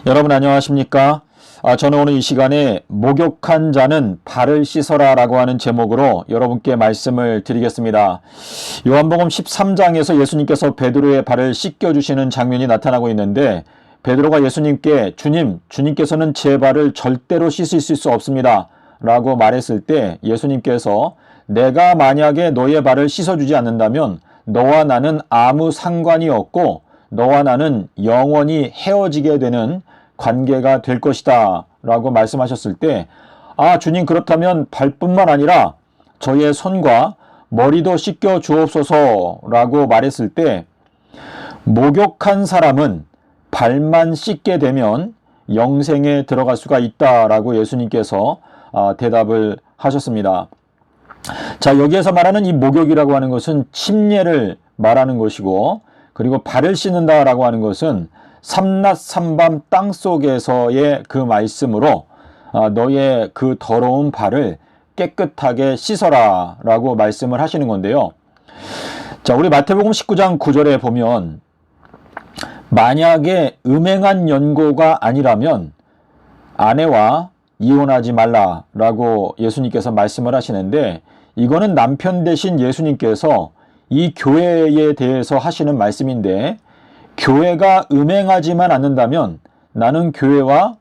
여러분 안녕하십니까? 저는 오늘 이 시간에 목욕한 자는 발을 씻어라 라고 하는 제목으로 여러분께 말씀을 드리겠습니다. 요한복음 13장에서 예수님께서 베드로의 발을 씻겨주시는 장면이 나타나고 있는데, 베드로가 예수님께 주님께서는 제 발을 절대로 씻으실 수 없습니다 라고 말했을 때, 예수님께서 내가 만약에 너의 발을 씻어주지 않는다면 너와 나는 아무 상관이 없고 너와 나는 영원히 헤어지게 되는 관계가 될 것이다 라고 말씀하셨을 때, 주님, 그렇다면 발뿐만 아니라 저의 손과 머리도 씻겨 주옵소서 라고 말했을 때, 목욕한 사람은 발만 씻게 되면 영생에 들어갈 수가 있다라고 예수님께서 대답을 하셨습니다. 자, 여기에서 말하는 이 목욕이라고 하는 것은 침례를 말하는 것이고, 그리고 발을 씻는다라고 하는 것은 삼낮 삼밤 땅속에서의 그 말씀으로 너의 그 더러운 발을 깨끗하게 씻어라 라고 말씀을 하시는 건데요. 자, 우리 마태복음 19장 9절에 보면, 만약에 음행한 연고가 아니라면 아내와 이혼하지 말라라고 예수님께서 말씀을 하시는데, 이거는 남편 대신 예수님께서 이 교회에 대해서 하시는 말씀인데, 교회가 음행하지만 않는다면 나는 교회와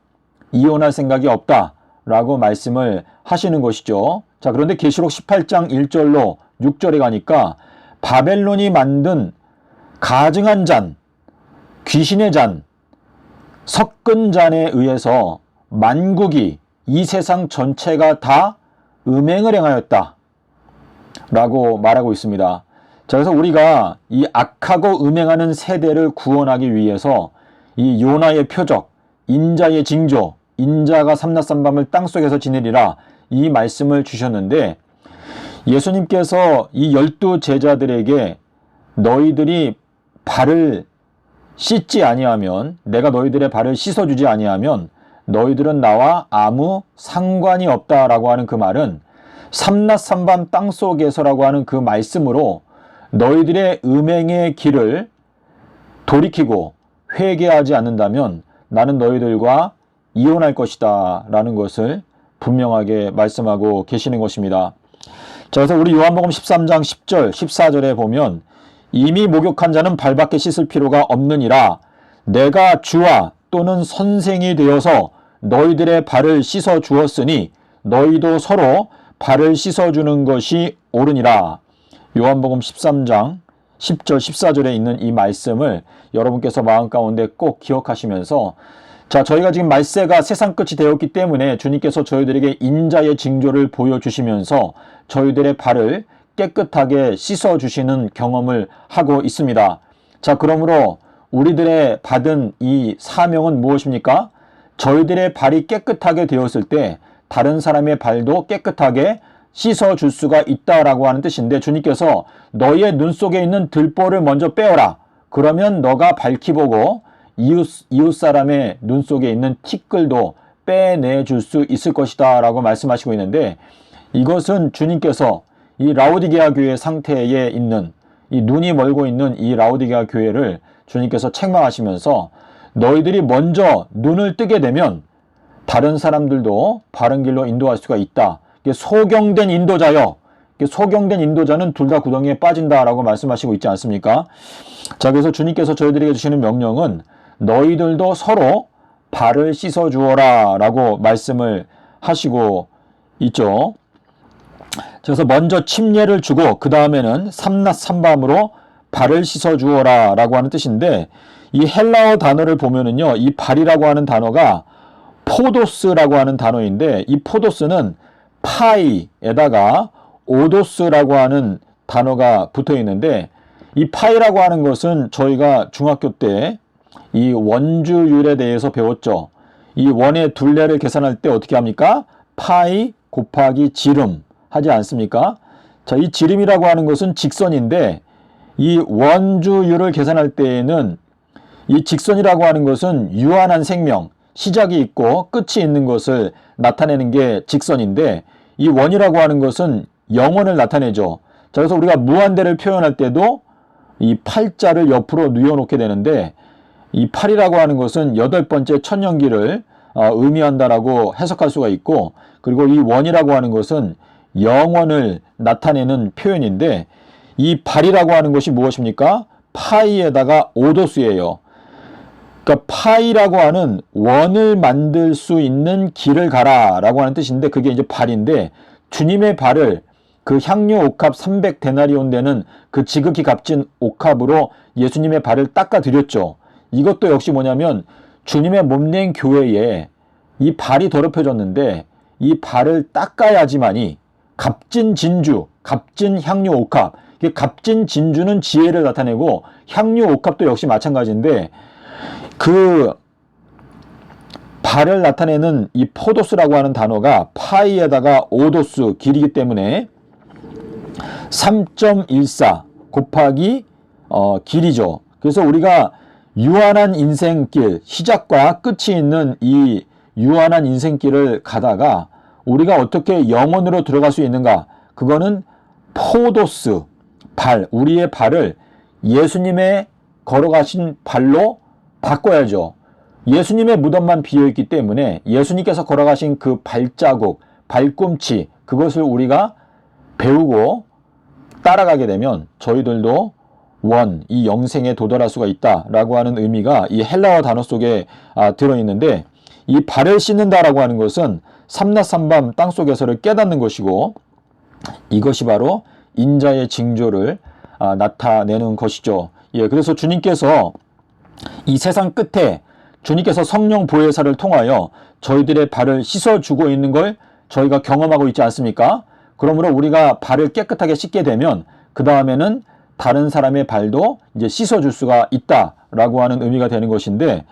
이혼할 생각이 없다라고 말씀을 하시는 것이죠. 자, 그런데 계시록 18장 1절로 6절에 가니까 바벨론이 만든 가증한 잔, 귀신의 잔, 섞은 잔에 의해서 만국이, 이 세상 전체가 다 음행을 행하였다 라고 말하고 있습니다. 자, 그래서 우리가 이 악하고 음행하는 세대를 구원하기 위해서 이 요나의 표적, 인자의 징조, 인자가 삼낮 삼밤을 땅속에서 지내리라, 이 말씀을 주셨는데, 예수님께서 이 12 제자들에게 너희들이 발을 씻지 아니하면, 내가 너희들의 발을 씻어주지 아니하면 너희들은 나와 아무 상관이 없다라고 하는 그 말은 삼낮 삼밤 땅속에서라고 하는 그 말씀으로 너희들의 음행의 길을 돌이키고 회개하지 않는다면 나는 너희들과 이혼할 것이다 라는 것을 분명하게 말씀하고 계시는 것입니다. 자, 그래서 우리 요한복음 13장 10절 14절에 보면, 이미 목욕한 자는 발밖에 씻을 필요가 없느니라 내가 주와 또는 선생이 되어서 너희들의 발을 씻어 주었으니 너희도 서로 발을 씻어 주는 것이 옳으니라. 요한복음 13장 10절 14절에 있는 이 말씀을 여러분께서 마음 가운데 꼭 기억하시면서, 자, 저희가 지금 말세가 세상 끝이 되었기 때문에 주님께서 저희들에게 인자의 징조를 보여주시면서 저희들의 발을 깨끗하게 씻어주시는 경험을 하고 있습니다. 자, 그러므로 우리들의 받은 이 사명은 무엇입니까? 저희들의 발이 깨끗하게 되었을 때 다른 사람의 발도 깨끗하게 씻어줄 수가 있다라고 하는 뜻인데, 주님께서 너희의 눈 속에 있는 들보를 먼저 빼어라. 그러면 너가 밝히 보고 이웃 사람의 눈 속에 있는 티끌도 빼내줄 수 있을 것이다 라고 말씀하시고 있는데, 이것은 주님께서 이 라오디게아 교회 상태에 있는, 이 눈이 멀고 있는 이 라오디게아 교회를 주님께서 책망하시면서, 너희들이 먼저 눈을 뜨게 되면 다른 사람들도 바른 길로 인도할 수가 있다. 소경된 인도자요. 소경된 인도자는 둘 다 구덩이에 빠진다라고 말씀하시고 있지 않습니까? 자, 그래서 주님께서 저희들에게 주시는 명령은 너희들도 서로 발을 씻어 주어라 라고 말씀을 하시고 있죠. 그래서 먼저 침례를 주고 그 다음에는 삼낮 삼밤으로 발을 씻어 주어라 라고 하는 뜻인데, 이 헬라어 단어를 보면은요, 이 발이라고 하는 단어가 포도스라고 하는 단어인데, 이 포도스는 파이에다가 오도스라고 하는 단어가 붙어 있는데, 이 파이라고 하는 것은 저희가 중학교 때 이 원주율에 대해서 배웠죠. 이 원의 둘레를 계산할 때 어떻게 합니까? 파이 곱하기 지름 하지 않습니까? 자, 이 지름이라고 하는 것은 직선인데, 이 원주율을 계산할 때에는 이 직선이라고 하는 것은 유한한 생명, 시작이 있고 끝이 있는 것을 나타내는 게 직선인데, 이 원이라고 하는 것은 영원을 나타내죠. 자, 그래서 우리가 무한대를 표현할 때도 이 팔자를 옆으로 뉘어놓게 되는데, 이 8이라고 하는 것은 여덟 번째 천년기를 의미한다라고 해석할 수가 있고, 그리고 이 원이라고 하는 것은 영원을 나타내는 표현인데, 이 발이라고 하는 것이 무엇입니까? 파이에다가 오도수예요. 그러니까 파이라고 하는 원을 만들 수 있는 길을 가라 라고 하는 뜻인데, 그게 이제 발인데, 주님의 발을 그 향유 옥합 300데나리온 되는 그 지극히 값진 옥합으로 예수님의 발을 닦아 드렸죠. 이것도 역시 뭐냐면 주님의 몸된 교회에 이 발이 더럽혀졌는데 이 발을 닦아야지만이 값진 진주, 값진 향유 옥합, 값진 진주는 지혜를 나타내고 향유 옥합도 역시 마찬가지인데, 그 발을 나타내는 이 포도스라고 하는 단어가 파이에다가 오도스 길이기 때문에 3.14 곱하기 길이죠. 그래서 우리가 유한한 인생길, 시작과 끝이 있는 이 유한한 인생길을 가다가 우리가 어떻게 영혼으로 들어갈 수 있는가? 그거는 포도스, 발, 우리의 발을 예수님의 걸어가신 발로 바꿔야죠. 예수님의 무덤만 비어있기 때문에 예수님께서 걸어가신 그 발자국, 발꿈치, 그것을 우리가 배우고 따라가게 되면 저희들도 이 영생에 도달할 수가 있다라고 하는 의미가 이 헬라어 단어 속에 들어있는데, 이 발을 씻는다라고 하는 것은 삼낮삼밤 땅속에서를 깨닫는 것이고, 이것이 바로 인자의 징조를 나타내는 것이죠. 예, 그래서 주님께서 이 세상 끝에 주님께서 성령 보혜사를 통하여 저희들의 발을 씻어주고 있는 걸 저희가 경험하고 있지 않습니까? 그러므로 우리가 발을 깨끗하게 씻게 되면 그 다음에는 다른 사람의 발도 이제 씻어줄 수가 있다라고 하는 의미가 되는 것인데,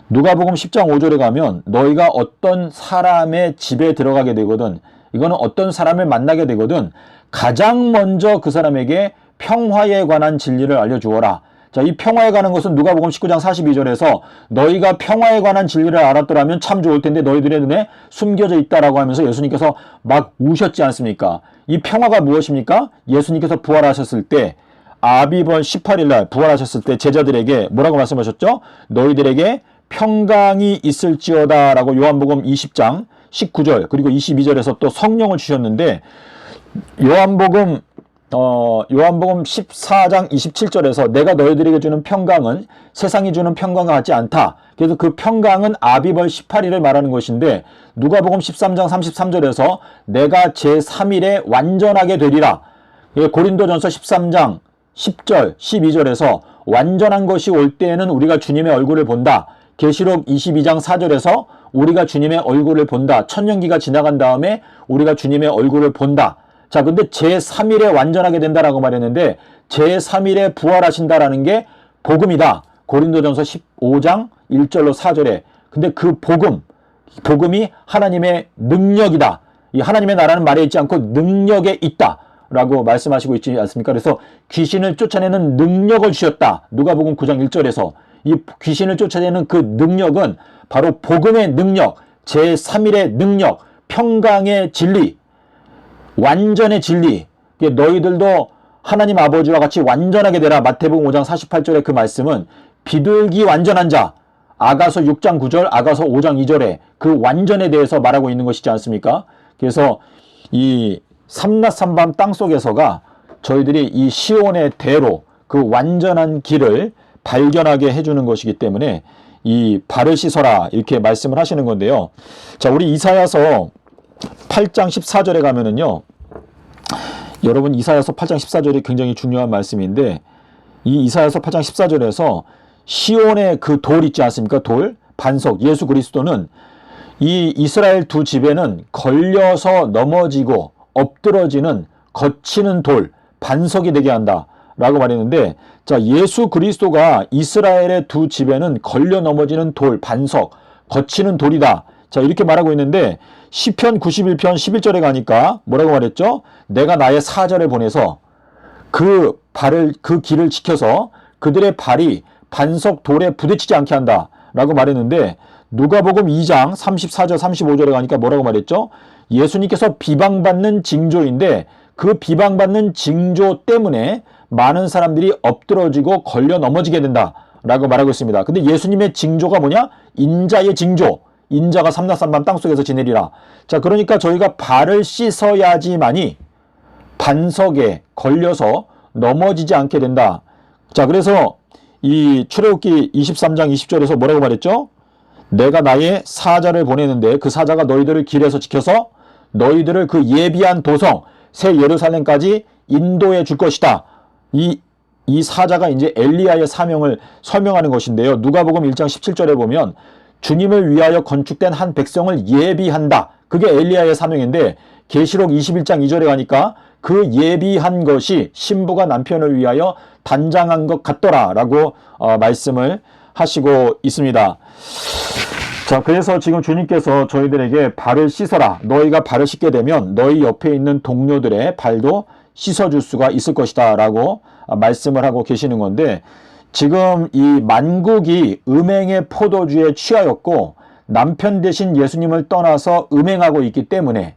누가복음 10장 5절에 가면 너희가 어떤 사람의 집에 들어가게 되거든, 이거는 어떤 사람을 만나게 되거든 가장 먼저 그 사람에게 평화에 관한 진리를 알려주어라. 자, 이 평화에 관한 것은 누가복음 19장 42절에서 너희가 평화에 관한 진리를 알았더라면 참 좋을 텐데 너희들의 눈에 숨겨져 있다라고 하면서 예수님께서 막 우셨지 않습니까? 이 평화가 무엇입니까? 예수님께서 부활하셨을 때 아비벌 18일 날 부활하셨을 때 제자들에게 뭐라고 말씀하셨죠? 너희들에게 평강이 있을지어다 라고 요한복음 20장 19절 그리고 22절에서 또 성령을 주셨는데, 요한복음 14장 27절에서 내가 너희들에게 주는 평강은 세상이 주는 평강과 같지 않다. 그래서 그 평강은 아비벌 18일을 말하는 것인데, 누가복음 13장 33절에서 내가 제3일에 완전하게 되리라. 고린도전서 13장 10절 12절에서 완전한 것이 올 때에는 우리가 주님의 얼굴을 본다. 계시록 22장 4절에서 우리가 주님의 얼굴을 본다. 천년기가 지나간 다음에 우리가 주님의 얼굴을 본다. 자, 근데 제3일에 완전하게 된다라고 말했는데 제3일에 부활하신다라는 게 복음이다. 고린도전서 15장 1절로 4절에. 근데 그 복음이 하나님의 능력이다. 이 하나님의 나라는 말에 있지 않고 능력에 있다 라고 말씀하시고 있지 않습니까? 그래서 귀신을 쫓아내는 능력을 주셨다. 누가복음 9장 1절에서 이 귀신을 쫓아내는 그 능력은 바로 복음의 능력, 제3일의 능력, 평강의 진리, 완전의 진리. 너희들도 하나님 아버지와 같이 완전하게 되라. 마태복음 5장 48절의 그 말씀은 비둘기 완전한 자, 아가서 6장 9절, 아가서 5장 2절에 그 완전에 대해서 말하고 있는 것이지 않습니까? 그래서 이 삼낮삼밤 땅속에서가 저희들이 이 시온의 대로 그 완전한 길을 발견하게 해주는 것이기 때문에 이 발을 씻어라 이렇게 말씀을 하시는 건데요. 자, 우리 이사야서 8장 14절에 가면은요, 여러분 이사야서 8장 14절이 굉장히 중요한 말씀인데, 이 이사야서 8장 14절에서 시온의 그 돌 있지 않습니까? 돌, 반석, 예수 그리스도는 이 이스라엘 두 집에는 걸려서 넘어지고 엎드러지는 거치는 돌, 반석이 되게 한다 라고 말했는데, 자, 예수 그리스도가 이스라엘의 두 집에는 걸려 넘어지는 돌, 반석, 거치는 돌이다. 자, 이렇게 말하고 있는데 시편 91편 11절에 가니까 뭐라고 말했죠? 내가 나의 사자를 보내서 그 길을 지켜서 그들의 발이 반석 돌에 부딪히지 않게 한다 라고 말했는데, 누가복음 2장 34절 35절에 가니까 뭐라고 말했죠? 예수님께서 비방받는 징조인데 그 비방받는 징조 때문에 많은 사람들이 엎드러지고 걸려 넘어지게 된다 라고 말하고 있습니다. 근데 예수님의 징조가 뭐냐? 인자의 징조. 인자가 삼라삼밤 땅속에서 지내리라. 자, 그러니까 저희가 발을 씻어야지만이 반석에 걸려서 넘어지지 않게 된다. 자, 그래서 이 출애굽기 23장 20절에서 뭐라고 말했죠? 내가 나의 사자를 보내는데 그 사자가 너희들을 길에서 지켜서 너희들을 그 예비한 도성 새 예루살렘까지 인도해 줄 것이다. 이 사자가 이제 엘리야의 사명을 설명하는 것인데요. 누가복음 1장 17절에 보면 주님을 위하여 건축된 한 백성을 예비한다. 그게 엘리야의 사명인데 계시록 21장 2절에 가니까 그 예비한 것이 신부가 남편을 위하여 단장한 것 같더라라고 말씀을 하시고 있습니다. 자, 그래서 지금 주님께서 저희들에게 발을 씻어라. 너희가 발을 씻게 되면 너희 옆에 있는 동료들의 발도 씻어줄 수가 있을 것이다 라고 말씀을 하고 계시는 건데, 지금 이 만국이 음행의 포도주에 취하였고 남편 대신 예수님을 떠나서 음행하고 있기 때문에,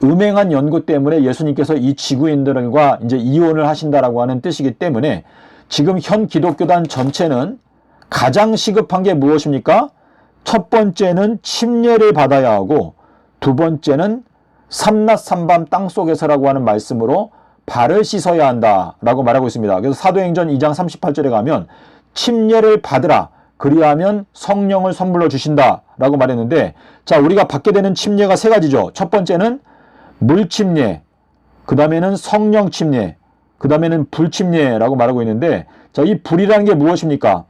음행한 연고 때문에 예수님께서 이 지구인들과 이제 이혼을 하신다라고 하는 뜻이기 때문에 지금 현 기독교단 전체는 가장 시급한 게 무엇입니까? 첫 번째는 침례를 받아야 하고 두 번째는 삼낮삼밤 땅속에서라고 하는 말씀으로 발을 씻어야 한다라고 말하고 있습니다. 그래서 사도행전 2장 38절에 가면 침례를 받으라. 그리하면 성령을 선물로 주신다라고 말했는데, 자, 우리가 받게 되는 침례가 세 가지죠. 첫 번째는 물침례, 그 다음에는 성령 침례, 그 다음에는 불침례라고 말하고 있는데, 자, 이 불이라는 게 무엇입니까?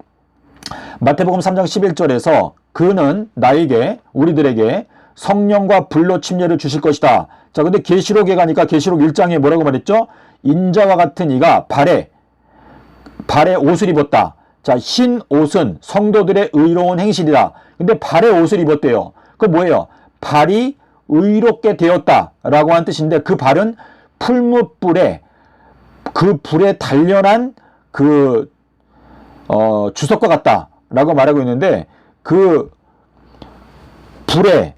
마태복음 3장 11절에서 그는 나에게, 우리들에게 성령과 불로 침례를 주실 것이다. 자, 근데 계시록에 가니까 계시록 1장에 뭐라고 말했죠? 인자와 같은 이가 발에 옷을 입었다. 자, 흰 옷은 성도들의 의로운 행실이다. 근데 발에 옷을 입었대요. 그 뭐예요? 발이 의롭게 되었다라고 하는 뜻인데, 그 발은 풀무불에, 그 불에 단련한 그 주석과 같다라고 말하고 있는데, 그 불에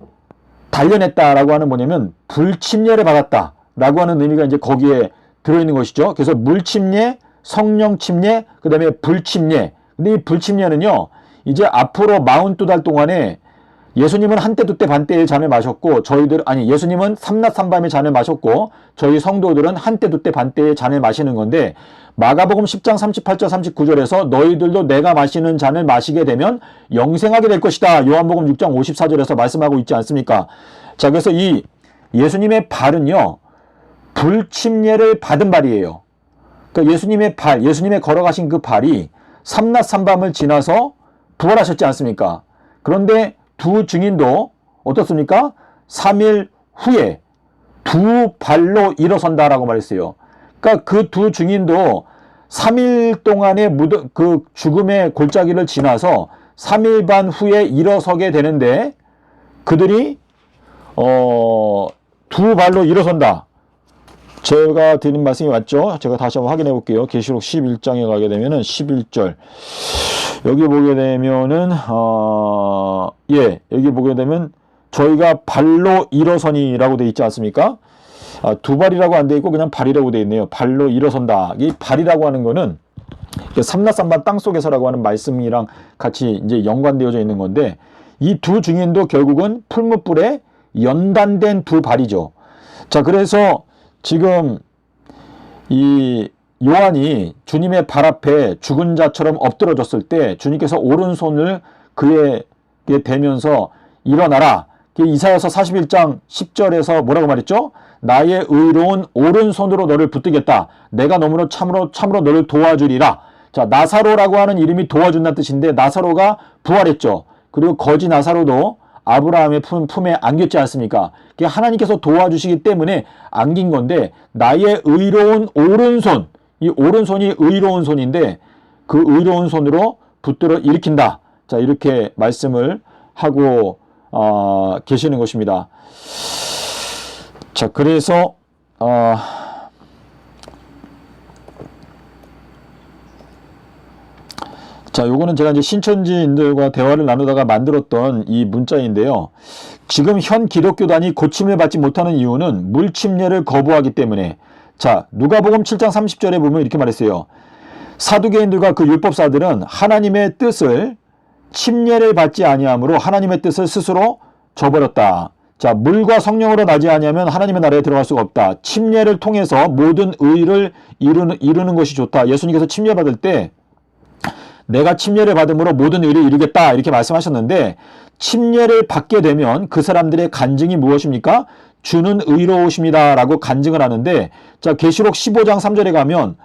단련했다라고 하는 뭐냐면 불침례를 받았다라고 하는 의미가 이제 거기에 들어있는 것이죠. 그래서 물침례, 성령침례, 그 다음에 불침례. 근데 이 불침례는요, 이제 앞으로 42달 동안에 예수님은 한때 두때 반때의 잔을 마셨고 예수님은 삼낮삼밤의 잔을 마셨고 저희 성도들은 한때 두때 반때의 잔을 마시는 건데, 마가복음 10장 38절 39절에서 너희들도 내가 마시는 잔을 마시게 되면 영생하게 될 것이다. 요한복음 6장 54절에서 말씀하고 있지 않습니까? 자, 그래서 이 예수님의 발은요, 불침례를 받은 발이에요. 그러니까 예수님의 발, 예수님의 걸어가신 그 발이 삼낮삼밤을 지나서 부활하셨지 않습니까? 그런데 두 증인도 어떻습니까? 3일 후에 두 발로 일어선다라고 말했어요. 그러니까 그 두 증인도 3일 동안의 그 죽음의 골짜기를 지나서 3일 반 후에 일어서게 되는데, 그들이 두 발로 일어선다. 제가 드린 말씀이 맞죠? 제가 다시 한번 확인해 볼게요. 계시록 11장에 가게 되면은 11절. 여기 보게 되면은 여기 보게 되면 저희가 발로 일어서니라고 돼 있지 않습니까? 두 발이라고 안 돼 있고 그냥 발이라고 돼 있네요. 발로 일어선다. 이 발이라고 하는 거는 삼낮삼밤 땅속에서라고 하는 말씀이랑 같이 이제 연관되어져 있는 건데, 이 두 증인도 결국은 풀무불에 연단된 두 발이죠. 자, 그래서 지금 이 요한이 주님의 발 앞에 죽은 자처럼 엎드러졌을 때 주님께서 오른손을 그에게 대면서 일어나라. 이사야서 41장 10절에서 뭐라고 말했죠? 나의 의로운 오른손으로 너를 붙들겠다. 내가 너무나 참으로 너를 도와주리라. 자, 나사로라고 하는 이름이 도와준다는 뜻인데, 나사로가 부활했죠. 그리고 거지 나사로도 아브라함의 품에 안겼지 않습니까? 하나님께서 도와주시기 때문에 안긴 건데, 나의 의로운 오른손, 이 오른손이 의로운 손인데 그 의로운 손으로 붙들어 일으킨다. 자, 이렇게 말씀을 하고 계시는 것입니다. 자, 그래서 자, 요거는 제가 이제 신천지인들과 대화를 나누다가 만들었던 이 문자인데요. 지금 현 기독교단이 고침을 받지 못하는 이유는 물침례를 거부하기 때문에, 자, 누가복음 7장 30절에 보면 이렇게 말했어요. 사두개인들과 그 율법사들은 하나님의 뜻을 침례를 받지 아니함으로 하나님의 뜻을 스스로 저버렸다. 자, 물과 성령으로 나지 아니하면 하나님의 나라에 들어갈 수가 없다. 침례를 통해서 모든 의를 이루는 것이 좋다. 예수님께서 침례 받을 때 내가 침례를 받음으로 모든 의를 이루겠다 이렇게 말씀하셨는데, 침례를 받게 되면 그 사람들의 간증이 무엇입니까? 주는 의로우십니다 라고 간증을 하는데, 자, 계시록 15장 3절에 가면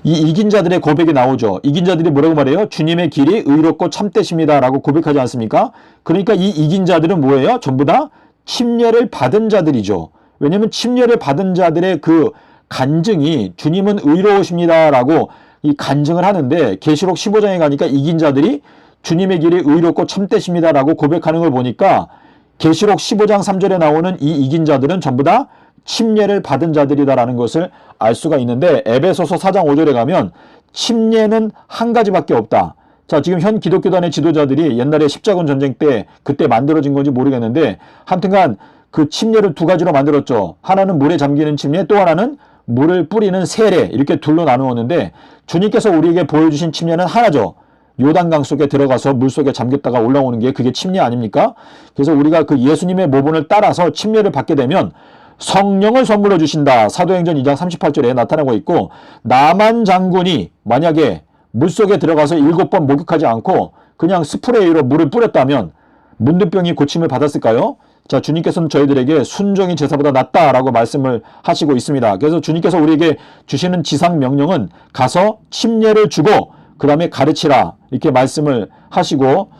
이 이긴 자들의 고백이 나오죠. 이긴 자들이 뭐라고 말해요? 주님의 길이 의롭고 참되십니다 라고 고백하지 않습니까? 그러니까 이 이긴 자들은 뭐예요? 전부 다 침례를 받은 자들이죠. 왜냐하면 침례를 받은 자들의 그 간증이 주님은 의로우십니다 라고 이 간증을 하는데, 계시록 15장에 가니까 이긴 자들이 주님의 길이 의롭고 참되십니다 라고 고백하는 걸 보니까 계시록 15장 3절에 나오는 이 이긴 자들은 전부 다 침례를 받은 자들이다라는 것을 알 수가 있는데, 에베소서 4장 5절에 가면 침례는 한 가지밖에 없다. 자, 지금 현 기독교단의 지도자들이 옛날에 십자군 전쟁 때 그때 만들어진 건지 모르겠는데, 하여튼간 그 침례를 두 가지로 만들었죠. 하나는 물에 잠기는 침례, 또 하나는 물을 뿌리는 세례, 이렇게 둘로 나누었는데, 주님께서 우리에게 보여주신 침례는 하나죠. 요단강 속에 들어가서 물 속에 잠겼다가 올라오는 게 그게 침례 아닙니까? 그래서 우리가 그 예수님의 모본을 따라서 침례를 받게 되면 성령을 선물로 주신다. 사도행전 2장 38절에 나타나고 있고, 나만 장군이 만약에 물속에 들어가서 7번 목욕하지 않고 그냥 스프레이로 물을 뿌렸다면 문둥병이 고침을 받았을까요? 자, 주님께서는 저희들에게 순종이 제사보다 낫다라고 말씀을 하시고 있습니다. 그래서 주님께서 우리에게 주시는 지상 명령은 가서 침례를 주고 그 다음에 가르치라, 이렇게 말씀을 하시고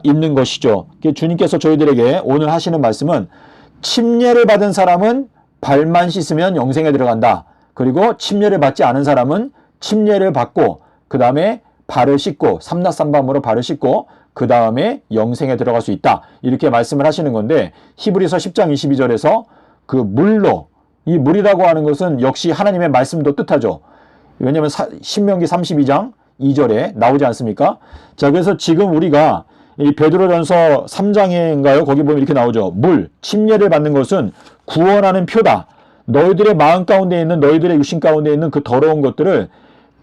있는 것이죠. 주님께서 저희들에게 오늘 하시는 말씀은, 침례를 받은 사람은 발만 씻으면 영생에 들어간다. 그리고 침례를 받지 않은 사람은 침례를 받고 그 다음에 발을 씻고 삼라삼밤으로 발을 씻고 그 다음에 영생에 들어갈 수 있다. 이렇게 말씀을 하시는 건데, 히브리서 10장 22절에서 그 물로, 이 물이라고 하는 것은 역시 하나님의 말씀도 뜻하죠. 왜냐하면 신명기 32장 2절에 나오지 않습니까? 자, 그래서 지금 우리가 이 베드로전서 3장인가요? 거기 보면 이렇게 나오죠. 물, 침례를 받는 것은 구원하는 표다. 너희들의 마음 가운데 있는, 너희들의 육신 가운데 있는 그 더러운 것들을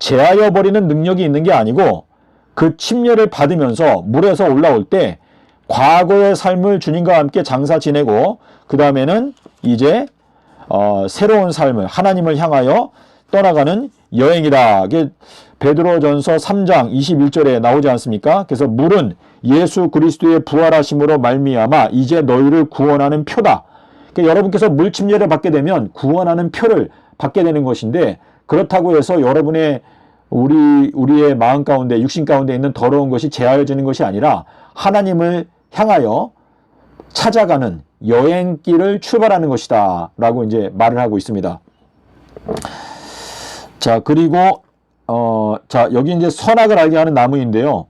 제하여 버리는 능력이 있는 게 아니고, 그 침례를 받으면서 물에서 올라올 때 과거의 삶을 주님과 함께 장사 지내고 그 다음에는 이제 새로운 삶을 하나님을 향하여 떠나가는 여행이다. 이게 베드로전서 3장 21절에 나오지 않습니까? 그래서 물은 예수 그리스도의 부활하심으로 말미암아 이제 너희를 구원하는 표다. 그러니까 여러분께서 물 침례를 받게 되면 구원하는 표를 받게 되는 것인데, 그렇다고 해서 여러분의 우리의 마음 가운데, 육신 가운데 있는 더러운 것이 제하여지는 것이 아니라 하나님을 향하여 찾아가는 여행길을 출발하는 것이다 라고 이제 말을 하고 있습니다. 자, 그리고 자, 여기 이제 선악을 알게 하는 나무인데요.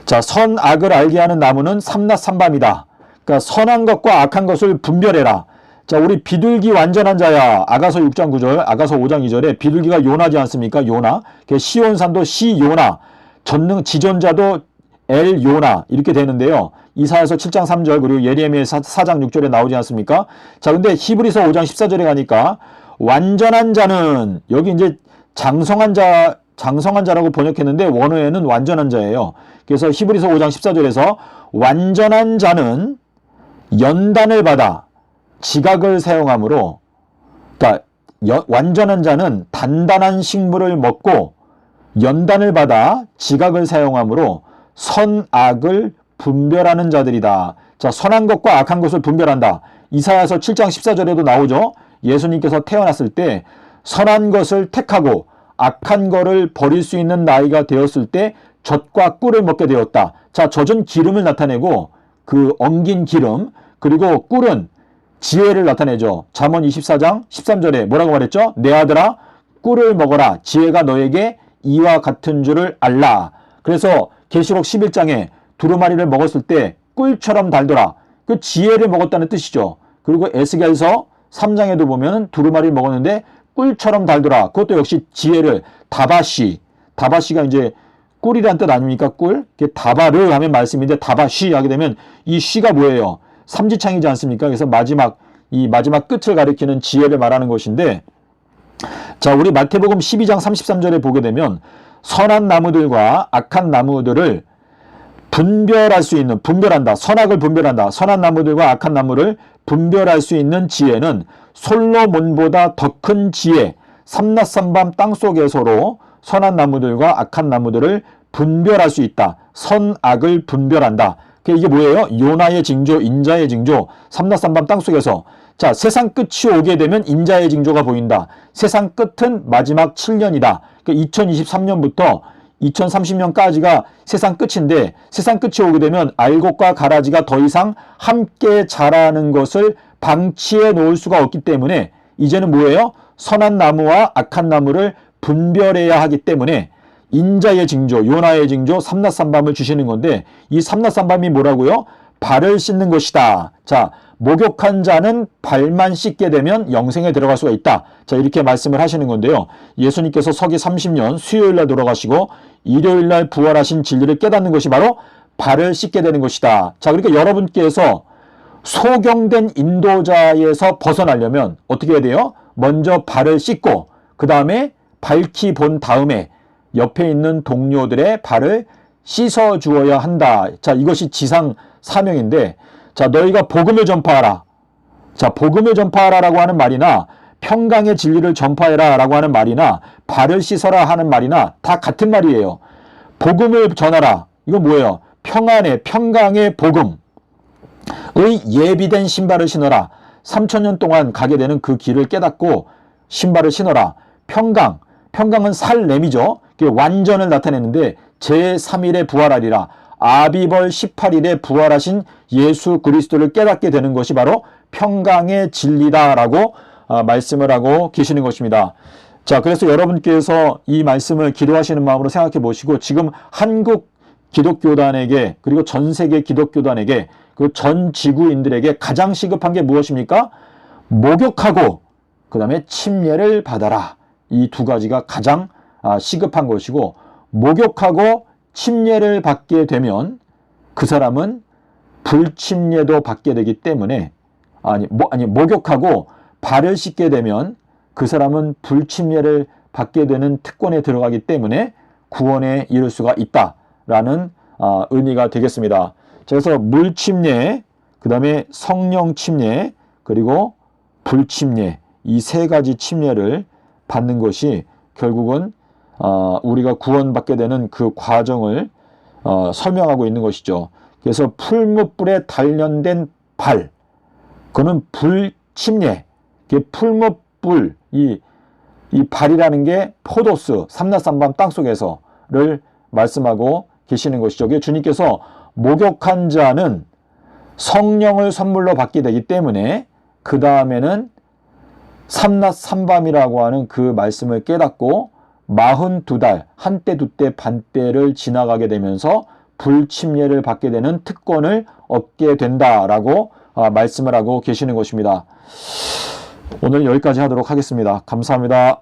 자, 선악을 알게 하는 나무는 삼라삼밤이다. 그러니까 선한 것과 악한 것을 분별해라. 자, 우리 비둘기 완전한 자야. 아가서 6장 9절, 아가서 5장 2절에 비둘기가 요나지 않습니까? 요나. 시온산도 시요나, 지존자도 엘요나, 이렇게 되는데요. 이사야서 7장 3절, 그리고 예레미야 4장 6절에 나오지 않습니까? 자, 근데 히브리서 5장 14절에 가니까 완전한 자는, 여기 이제 장성한 자라고 번역했는데 원어에는 완전한 자예요. 그래서 히브리서 5장 14절에서 완전한 자는 연단을 받아 지각을 사용하므로, 그러니까 완전한 자는 단단한 식물을 먹고 연단을 받아 지각을 사용하므로 선악을 분별하는 자들이다. 자, 선한 것과 악한 것을 분별한다. 이사야서 7장 14절에도 나오죠. 예수님께서 태어났을 때 선한 것을 택하고 악한 것을 버릴 수 있는 나이가 되었을 때 젖과 꿀을 먹게 되었다. 자, 젖은 기름을 나타내고 그 엉긴 기름, 그리고 꿀은 지혜를 나타내죠. 잠언 24장 13절에 뭐라고 말했죠? 내 아들아, 꿀을 먹어라. 지혜가 너에게 이와 같은 줄을 알라. 그래서 계시록 11장에 두루마리를 먹었을 때 꿀처럼 달더라. 그 지혜를 먹었다는 뜻이죠. 그리고 에스겔서 3장에도 보면 두루마리를 먹었는데 꿀처럼 달더라. 그것도 역시 지혜를, 다바시가 이제 꿀이란 뜻 아닙니까? 꿀. 다바르 하면 말씀인데 다바시 하게 되면 이 쉬가 뭐예요? 삼지창이지 않습니까? 그래서 마지막 끝을 가리키는 지혜를 말하는 것인데, 자, 우리 마태복음 12장 33절에 보게 되면 선한 나무들과 악한 나무들을 분별할 수 있는, 분별한다. 선악을 분별한다. 선한 나무들과 악한 나무를 분별할 수 있는 지혜는 솔로몬보다 더 큰 지혜, 삼낮삼밤 땅속에서로 선한 나무들과 악한 나무들을 분별할 수 있다. 선악을 분별한다. 이게 뭐예요? 요나의 징조, 인자의 징조, 삼낮삼밤 땅속에서. 자, 세상 끝이 오게 되면 인자의 징조가 보인다. 세상 끝은 마지막 7년이다. 2023년부터 2030년까지가 세상 끝인데, 세상 끝이 오게 되면 알곡과 가라지가 더 이상 함께 자라는 것을 방치해 놓을 수가 없기 때문에 이제는 뭐예요? 선한 나무와 악한 나무를 분별해야 하기 때문에 인자의 징조, 요나의 징조, 삼낮삼밤을 주시는 건데, 이 삼낮삼밤이 뭐라고요? 발을 씻는 것이다. 자, 목욕한 자는 발만 씻게 되면 영생에 들어갈 수가 있다. 자, 이렇게 말씀을 하시는 건데요. 예수님께서 서기 30년 수요일날 돌아가시고 일요일날 부활하신 진리를 깨닫는 것이 바로 발을 씻게 되는 것이다. 자, 그러니까 여러분께서 소경된 인도자에서 벗어나려면 어떻게 해야 돼요? 먼저 발을 씻고 그 다음에 밝히 본 다음에 옆에 있는 동료들의 발을 씻어 주어야 한다. 자, 이것이 지상 사명인데, 자, 너희가 복음을 전파하라. 자, 복음을 전파하라라고 하는 말이나 평강의 진리를 전파해라라고 하는 말이나 발을 씻어라 하는 말이나 다 같은 말이에요. 복음을 전하라. 이건 뭐예요? 평강의 복음의 예비된 신발을 신어라. 3000년 동안 가게 되는 그 길을 깨닫고 신발을 신어라. 평강은 살렘이죠. 완전을 나타내는데 제3일에 부활하리라. 아비벌 18일에 부활하신 예수 그리스도를 깨닫게 되는 것이 바로 평강의 진리다라고 말씀을 하고 계시는 것입니다. 자, 그래서 여러분께서 이 말씀을 기도하시는 마음으로 생각해 보시고, 지금 한국 기독교단에게, 그리고 전 세계 기독교단에게, 그리고 전 지구인들에게 가장 시급한 게 무엇입니까? 목욕하고 그 다음에 침례를 받아라. 이 두 가지가 가장 시급한 것이고, 목욕하고 침례를 받게 되면 그 사람은 불침례도 받게 되기 때문에, 목욕하고 발을 씻게 되면 그 사람은 불침례를 받게 되는 특권에 들어가기 때문에 구원에 이를 수가 있다라는 의미가 되겠습니다. 그래서 물침례, 그 다음에 성령 침례, 그리고 불침례, 이 세 가지 침례를 받는 것이 결국은 우리가 구원받게 되는 그 과정을 설명하고 있는 것이죠. 그래서 풀무불에 단련된 발, 그거는 불침례. 풀무불, 이 발이라는 게 포도스, 삼낮삼밤 땅속에서를 말씀하고 계시는 것이죠. 주님께서 목욕한 자는 성령을 선물로 받게 되기 때문에 그 다음에는 삼낮삼밤이라고 하는 그 말씀을 깨닫고 42달, 한때 두때 반때를 지나가게 되면서 불침례를 받게 되는 특권을 얻게 된다라고 말씀을 하고 계시는 것입니다. 오늘 여기까지 하도록 하겠습니다. 감사합니다.